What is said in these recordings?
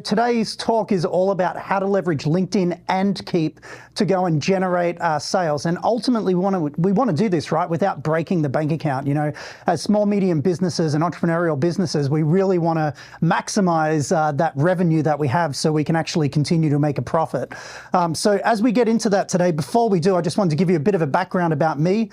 Today's talk is all about how to leverage LinkedIn and Keap to go and generate sales. And ultimately, we want to do this, right, without breaking the bank account. You know, as small, medium businesses and entrepreneurial businesses, we really want to maximize that revenue that we have so we can actually continue to make a profit. So as we get into that today, before we do, I just wanted to give you a bit of a background about me.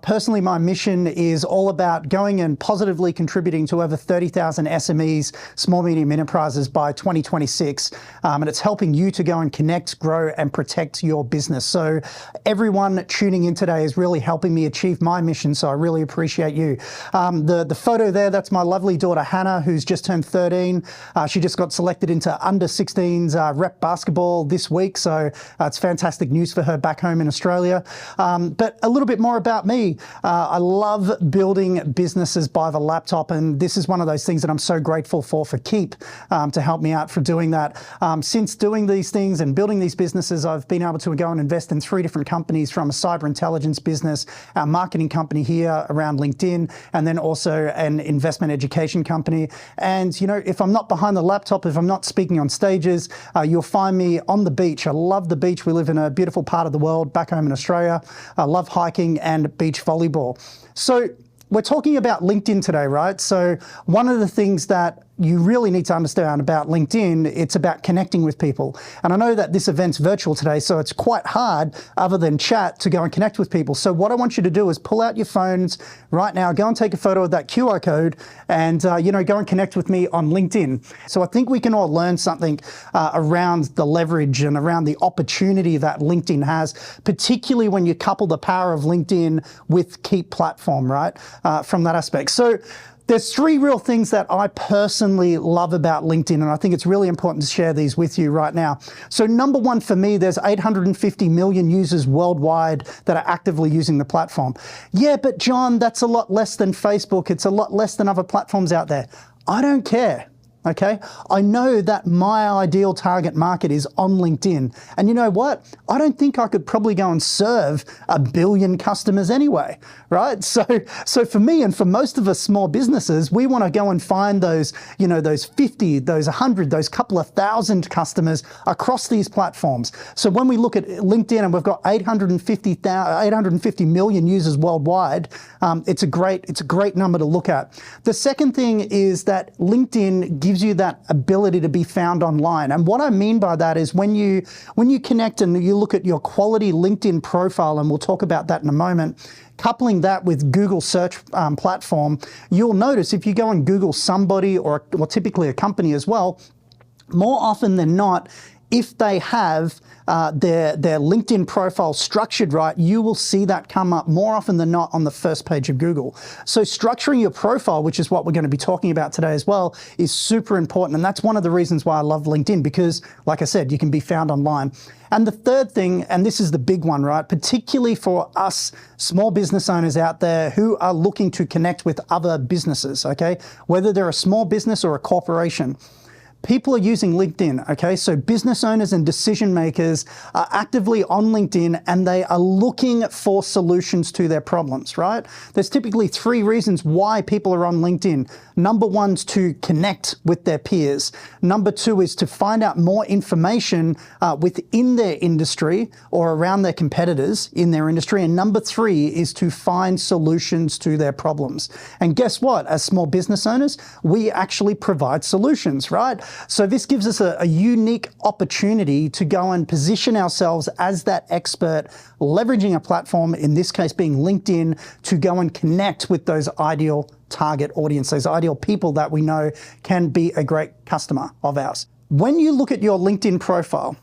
Personally, my mission is all about going and positively contributing to over 30,000 SMEs, small, medium enterprises by 2026. And it's helping you to go and connect, grow, and protect your business. So everyone tuning in today is really helping me achieve my mission. So I really appreciate you. The photo there, that's my lovely daughter, Hannah, who's just turned 13. She just got selected into under 16s rep basketball this week. So it's fantastic news for her back home in Australia. But a little bit more about me. I love building businesses by the laptop. And this is one of those things that I'm so grateful for Keap to help me out for doing that. Since doing these things and building these businesses, I've been able to go and invest in 3 different companies, from a cyber intelligence business, our marketing company here around LinkedIn, and then also an investment education company. And, you know, if I'm not behind the laptop, if I'm not speaking on stages, you'll find me on the beach. I love the beach. We live in a beautiful part of the world back home in Australia. I love hiking and beach volleyball. So we're talking about LinkedIn today, right? So one of the things that you really need to understand about LinkedIn, it's about connecting with people. And I know that this event's virtual today, so it's quite hard, other than chat, to go and connect with people. So what I want you to do is pull out your phones right now, go and take a photo of that QR code, and you know, go and connect with me on LinkedIn. So I think we can all learn something around the leverage and around the opportunity that LinkedIn has, particularly when you couple the power of LinkedIn with Keap platform, right? From that aspect. So there's 3 real things that I personally love about LinkedIn, and I think it's really important to share these with you right now. So number 1 for me, there's 850 million users worldwide that are actively using the platform. Yeah, but John, that's a lot less than Facebook. It's a lot less than other platforms out there. I don't care. Okay, I know that my ideal target market is on LinkedIn. And you know what? I don't think I could probably go and serve 1 billion customers anyway, right? So for me and for most of us small businesses, we want to go and find those, you know, those 50, those 100, those couple of thousand customers across these platforms. So when we look at LinkedIn and we've got 850 million users worldwide, it's a great number to look at. The second thing is that LinkedIn gives you that ability to be found online. And what I mean by that is when you connect and you look at your quality LinkedIn profile, and we'll talk about that in a moment, coupling that with Google search platform, you'll notice if you go and Google somebody or typically a company as well, more often than not, if they have their LinkedIn profile structured right, you will see that come up more often than not on the first page of Google. So structuring your profile, which is what we're going to be talking about today as well, is super important. And that's one of the reasons why I love LinkedIn, because like I said, you can be found online. And the third thing, and this is the big one, right, particularly for us small business owners out there who are looking to connect with other businesses, okay, whether they're a small business or a corporation. People are using LinkedIn, okay? So business owners and decision makers are actively on LinkedIn, and they are looking for solutions to their problems, right? There's typically 3 reasons why people are on LinkedIn. Number 1 is to connect with their peers. Number 2 is to find out more information within their industry or around their competitors in their industry. And number 3 is to find solutions to their problems. And guess what? As small business owners, we actually provide solutions, right? So this gives us a unique opportunity to go and position ourselves as that expert, leveraging a platform, in this case being LinkedIn, to go and connect with those ideal target audience, those ideal people that we know can be a great customer of ours. When you look at your LinkedIn profile,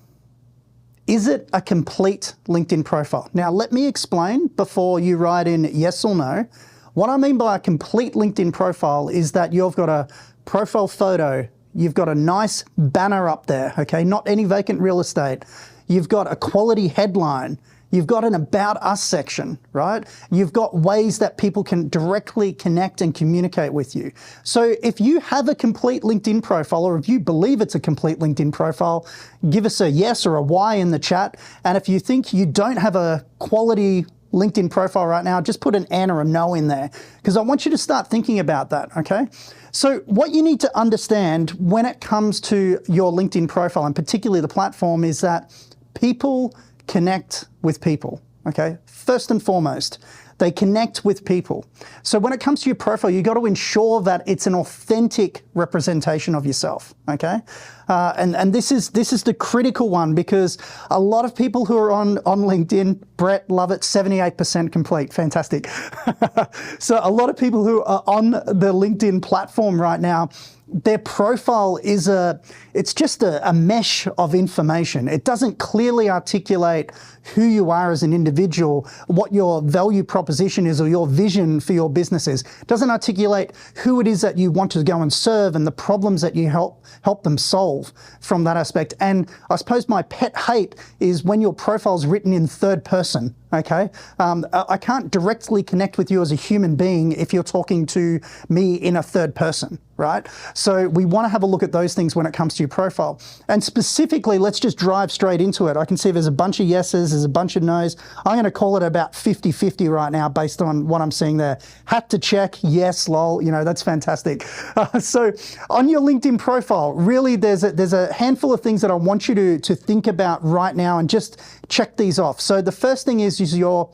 is it a complete LinkedIn profile? Now, let me explain before you write in yes or no. What I mean by a complete LinkedIn profile is that you've got a profile photo, you've got a nice banner up there, okay? Not any vacant real estate. You've got a quality headline. You've got an About Us section, right? You've got ways that people can directly connect and communicate with you. So if you have a complete LinkedIn profile, or if you believe it's a complete LinkedIn profile, give us a yes or a Y in the chat. And if you think you don't have a quality LinkedIn profile right now, just put an N or a no in there, because I want you to start thinking about that, okay? So what you need to understand when it comes to your LinkedIn profile, and particularly the platform, is that people connect with people, okay? First and foremost, they connect with people. So when it comes to your profile, you've got to ensure that it's an authentic representation of yourself, okay? And this is the critical one, because a lot of people who are on LinkedIn, Brett, love it, 78% complete, fantastic. So a lot of people who are on the LinkedIn platform right now, their profile is it's just a mesh of information. It doesn't clearly articulate who you are as an individual, what your value proposition is or your vision for your business is. It doesn't articulate who it is that you want to go and serve and the problems that you help them solve from that aspect. And I suppose my pet hate is when your profile's written in third person. Okay, I can't directly connect with you as a human being if you're talking to me in a third person, right? So we want to have a look at those things when it comes to your profile. And specifically, let's just drive straight into it. I can see there's a bunch of yeses, there's a bunch of nos. I'm going to call it about 50-50 right now based on what I'm seeing there. Had to check, yes, lol, you know, that's fantastic. So on your LinkedIn profile, really there's a handful of things that I want you to think about right now and just check these off. So the first thing is your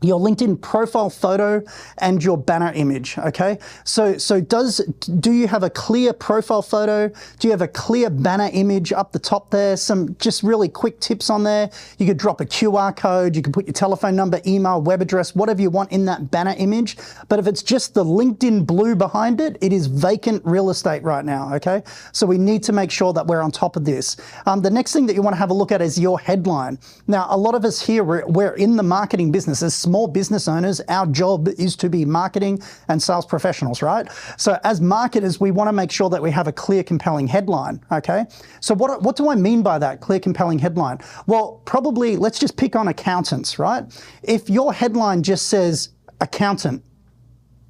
LinkedIn profile photo and your banner image, okay? So do you have a clear profile photo? Do you have a clear banner image up the top there? Some just really quick tips on there. You could drop a QR code, you can put your telephone number, email, web address, whatever you want in that banner image. But if it's just the LinkedIn blue behind it, it is vacant real estate right now, okay? So we need to make sure that we're on top of this. The next thing that you want to have a look at is your headline. Now, a lot of us here, we're in the marketing business. As small business owners, our job is to be marketing and sales professionals, right? So as marketers, we want to make sure that we have a clear, compelling headline, okay? So what do I mean by that, clear, compelling headline? Well, probably, let's just pick on accountants, right? If your headline just says accountant,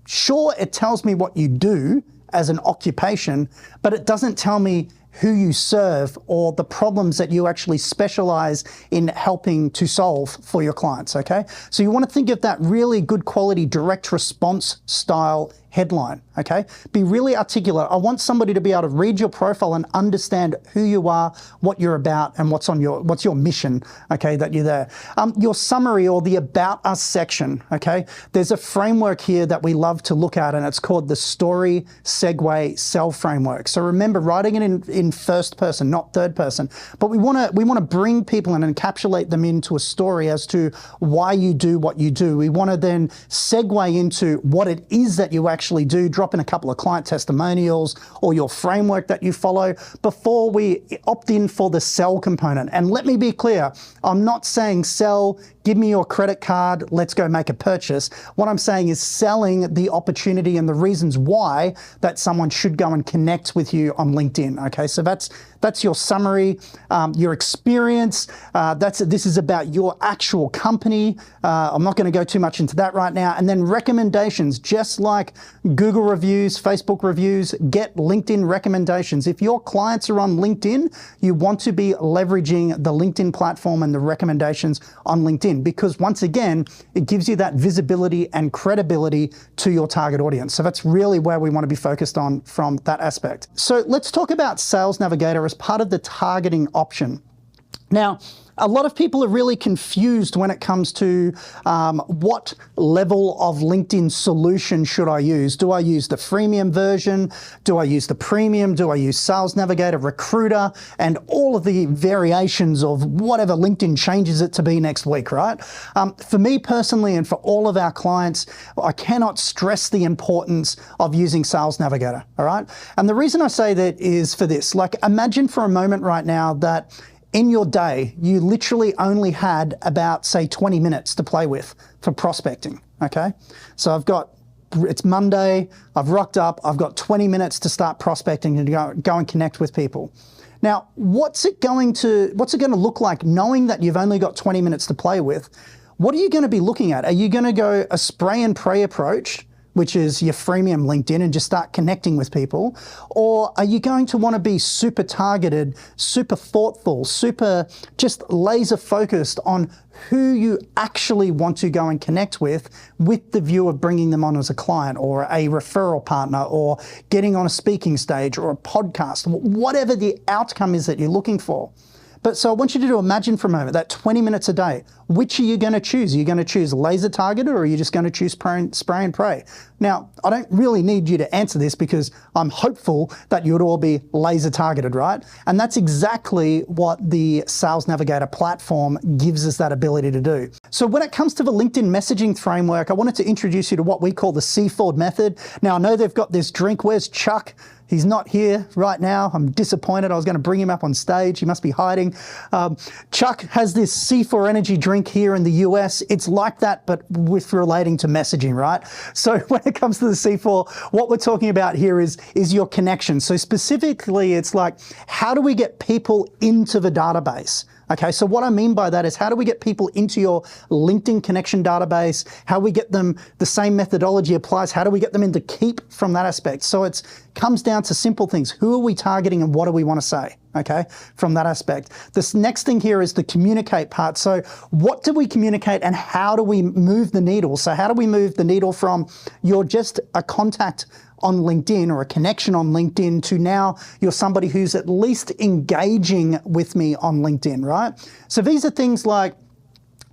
sure, it tells me what you do as an occupation, but it doesn't tell me who you serve or the problems that you actually specialize in helping to solve for your clients, okay? So you want to think of that really good quality direct response style headline, okay? Be really articulate. I want somebody to be able to read your profile and understand who you are, what you're about, and what's your mission, okay, that you're there. Your summary or the About Us section, okay? There's a framework here that we love to look at, and it's called the Story, Segue, Sell framework. So remember, writing it in first person, not third person, but we want to bring people and encapsulate them into a story as to why you do what you do. We want to then segue into what it is that you actually do, drop in a couple of client testimonials or your framework that you follow before we opt in for the sell component. And let me be clear, I'm not saying sell, give me your credit card, let's go make a purchase. What I'm saying is selling the opportunity and the reasons why that someone should go and connect with you on LinkedIn, okay? So that's your summary, your experience. This is about your actual company. I'm not going to go too much into that right now. And then recommendations, just like Google reviews, Facebook reviews, get LinkedIn recommendations. If your clients are on LinkedIn, you want to be leveraging the LinkedIn platform and the recommendations on LinkedIn, because once again, it gives you that visibility and credibility to your target audience. So that's really where we want to be focused on from that aspect. So let's talk about Sales Navigator as part of the targeting option. Now, a lot of people are really confused when it comes to what level of LinkedIn solution should I use? Do I use the freemium version? Do I use the premium? Do I use Sales Navigator, Recruiter, and all of the variations of whatever LinkedIn changes it to be next week, right? For me personally and for all of our clients, I cannot stress the importance of using Sales Navigator, all right? And the reason I say that is for this. Like, imagine for a moment right now that in your day, you literally only had about, say, 20 minutes to play with for prospecting, okay? So it's Monday, I've rocked up, I've got 20 minutes to start prospecting and go and connect with people. Now, what's it going to look like knowing that you've only got 20 minutes to play with? What are you going to be looking at? Are you going to go a spray and pray approach which is your freemium LinkedIn, and just start connecting with people? Or are you going to want to be super targeted, super thoughtful, super just laser focused on who you actually want to go and connect with the view of bringing them on as a client or a referral partner or getting on a speaking stage or a podcast, whatever the outcome is that you're looking for? But so I want you to imagine for a moment that 20 minutes a day, which are you going to choose? Are you going to choose laser targeted, or are you just going to choose spray and pray? Now, I don't really need you to answer this because I'm hopeful that you would all be laser targeted, right? And that's exactly what the Sales Navigator platform gives us that ability to do. So when it comes to the LinkedIn messaging framework, I wanted to introduce you to what we call the C-Ford method. Now, I know they've got this drink. Where's Chuck? He's not here right now. I'm disappointed. I was going to bring him up on stage. He must be hiding. Chuck has this C4 energy drink here in the US. It's like that, but with relating to messaging, right? So when it comes to the C4, what we're talking about here is your connection. So specifically, it's like, how do we get people into the database? Okay, so what I mean by that is, how do we get people into your LinkedIn connection database? How we get them, the same methodology applies. How do we get them into Keap from that aspect? So it comes down to simple things. Who are we targeting and what do we want to say? Okay, from that aspect. This next thing here is the communicate part. So what do we communicate and how do we move the needle? So how do we move the needle from you're just a contact on LinkedIn or a connection on LinkedIn to now you're somebody who's at least engaging with me on LinkedIn, right? So these are things like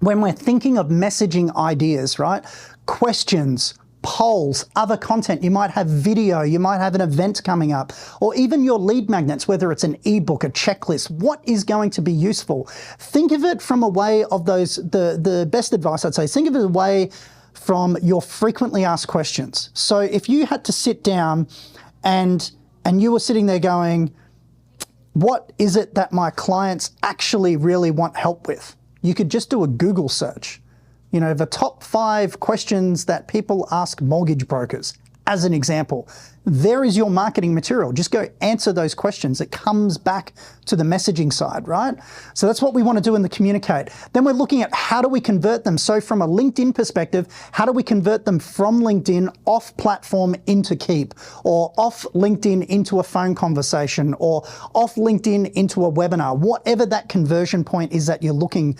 when we're thinking of messaging ideas, right? Questions, polls, other content. You might have video, you might have an event coming up, or even your lead magnets, whether it's an ebook, a checklist. What is going to be useful? Think of it from a way of those, the best advice I'd say, think of it a way from your frequently asked questions. So if you had to sit down and you were sitting there going, what is it that my clients actually really want help with? You could just do a Google search. You know, the top 5 questions that people ask mortgage brokers, as an example. There is your marketing material. Just go answer those questions. It comes back to the messaging side, right? So that's what we want to do in the communicate. Then we're looking at how do we convert them. So from a LinkedIn perspective, how do we convert them from LinkedIn off platform into Keap, or off LinkedIn into a phone conversation, or off LinkedIn into a webinar, whatever that conversion point is that you're looking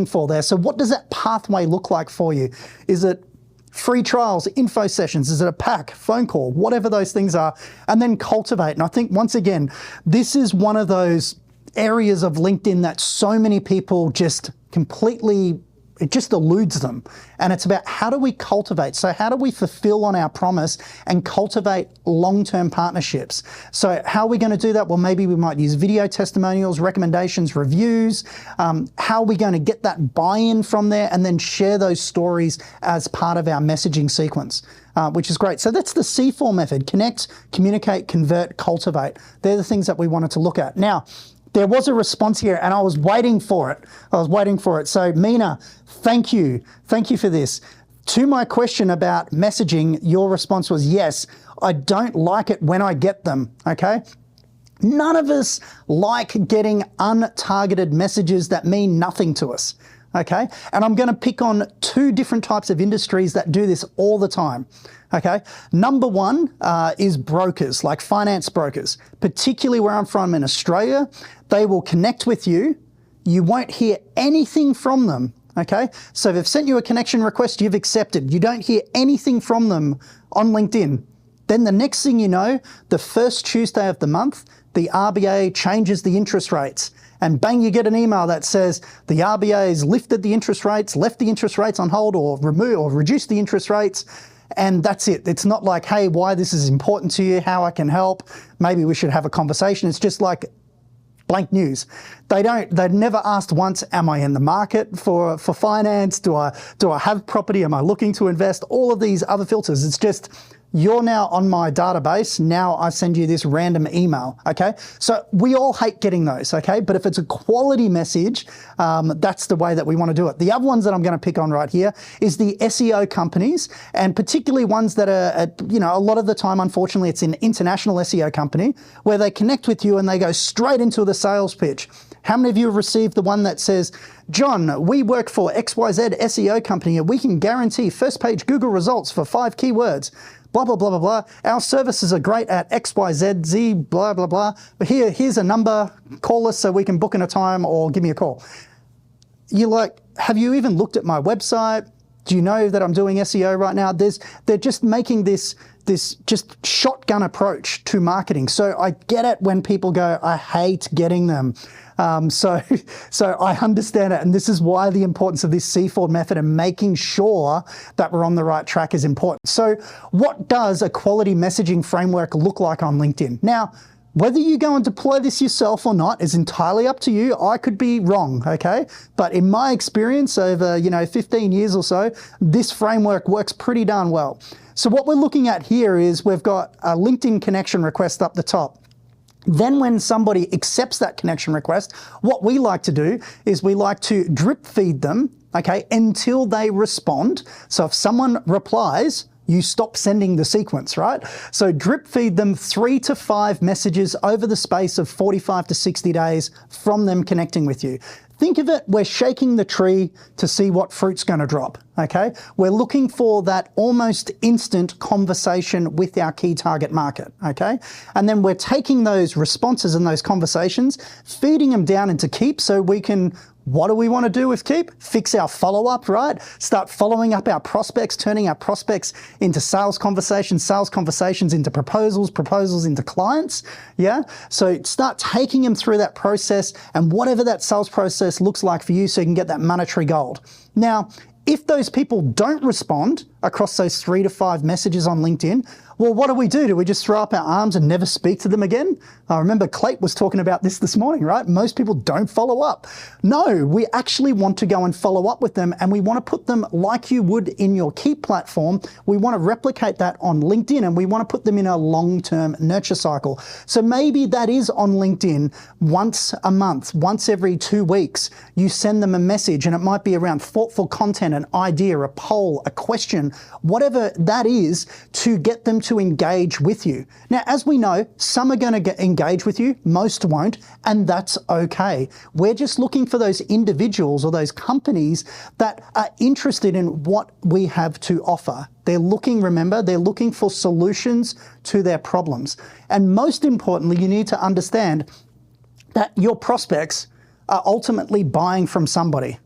for there. So what does that pathway look like for you? Is it free trials, info sessions? Is it a pack, phone call, whatever those things are? And then cultivate. And I think, once again, this is one of those areas of LinkedIn that so many people just completely, it just eludes them. And it's about, how do we cultivate? So how do we fulfill on our promise and cultivate long-term partnerships? So how are we going to do that? Well, maybe we might use video testimonials, recommendations, reviews. How are we going to get that buy-in from there and then share those stories as part of our messaging sequence? Which is great. So that's the C4 method: connect, communicate, convert, cultivate. They're the things that we wanted to look at. Now, there was a response here and I was waiting for it. So Mina, thank you. Thank you for this. To my question about messaging, your response was, yes, I don't like it when I get them, okay? None of us like getting untargeted messages that mean nothing to us, okay? And I'm going to pick on 2 different types of industries that do this all the time. Okay, number one is brokers, like finance brokers, particularly where I'm from in Australia. They will connect with you. You won't hear anything from them. Okay, so they've sent you a connection request, you've accepted. You don't hear anything from them on LinkedIn. Then the next thing you know, the first Tuesday of the month, the RBA changes the interest rates. And bang, you get an email that says the RBA has lifted the interest rates, left the interest rates on hold, or reduced the interest rates. And that's it. It's not like, hey, why this is important to you, how I can help, maybe we should have a conversation. It's just like blank news. They've never asked once, am I in the market for finance? Do I have property? Am I looking to invest? All of these other filters. It's just, you're now on my database. Now I send you this random email, okay? So we all hate getting those, okay? But if it's a quality message, that's the way that we want to do it. The other ones that I'm going to pick on right here is the SEO companies, and particularly ones that are, a lot of the time, unfortunately, it's an international SEO company where they connect with you and they go straight into the sales pitch. How many of you have received the one that says, John, we work for XYZ SEO company and we can guarantee first page Google results for 5 keywords, blah, blah, blah, blah, blah. Our services are great at XYZ, blah, blah, blah. But here's a number, call us so we can book in a time or give me a call. You're like, have you even looked at my website? Do you know that I'm doing SEO right now? They're just making this just shotgun approach to marketing. So I get it when people go, I hate getting them. So I understand it. And this is why the importance of this C-Ford method and making sure that we're on the right track is important. So what does a quality messaging framework look like on LinkedIn? Now, whether you go and deploy this yourself or not is entirely up to you. I could be wrong, okay? But in my experience over, 15 years or so, this framework works pretty darn well. So what we're looking at here is we've got a LinkedIn connection request up the top. Then when somebody accepts that connection request, what we like to do is we like to drip feed them, okay, until they respond. So if someone replies, you stop sending the sequence, right? So drip feed them 3 to 5 messages over the space of 45 to 60 days from them connecting with you. Think of it, we're shaking the tree to see what fruit's going to drop, okay? We're looking for that almost instant conversation with our key target market, okay? And then we're taking those responses and those conversations, feeding them down into Keap so we can, what do we want to do with Keap? Fix our follow-up, right? Start following up our prospects, turning our prospects into sales conversations into proposals, proposals into clients, yeah? So start taking them through that process and whatever that sales process looks like for you so you can get that monetary gold. Now, if those people don't respond across those 3 to 5 messages on LinkedIn, well, what do? Do we just throw up our arms and never speak to them again? I remember Keap was talking about this morning, right? Most people don't follow up. No, we actually want to go and follow up with them, and we want to put them like you would in your Keap platform. We want to replicate that on LinkedIn, and we want to put them in a long-term nurture cycle. So maybe that is on LinkedIn once a month, once every 2 weeks. You send them a message, and it might be around thoughtful content, an idea, a poll, a question, whatever that is, to get them to engage with you. Now, as we know, some are going to engage with you, most won't, and that's okay. We're just looking for those individuals or those companies that are interested in what we have to offer. They're looking, remember, they're looking for solutions to their problems. And most importantly, you need to understand that your prospects are ultimately buying from somebody.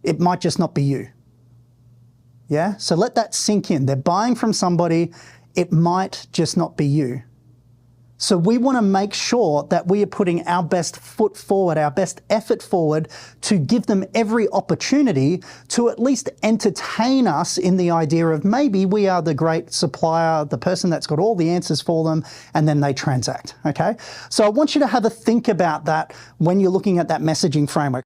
It might just not be you. Yeah, so let that sink in. They're buying from somebody. It might just not be you. So we want to make sure that we are putting our best foot forward, our best effort forward to give them every opportunity to at least entertain us in the idea of maybe we are the great supplier, the person that's got all the answers for them, and then they transact, okay? So I want you to have a think about that when you're looking at that messaging framework.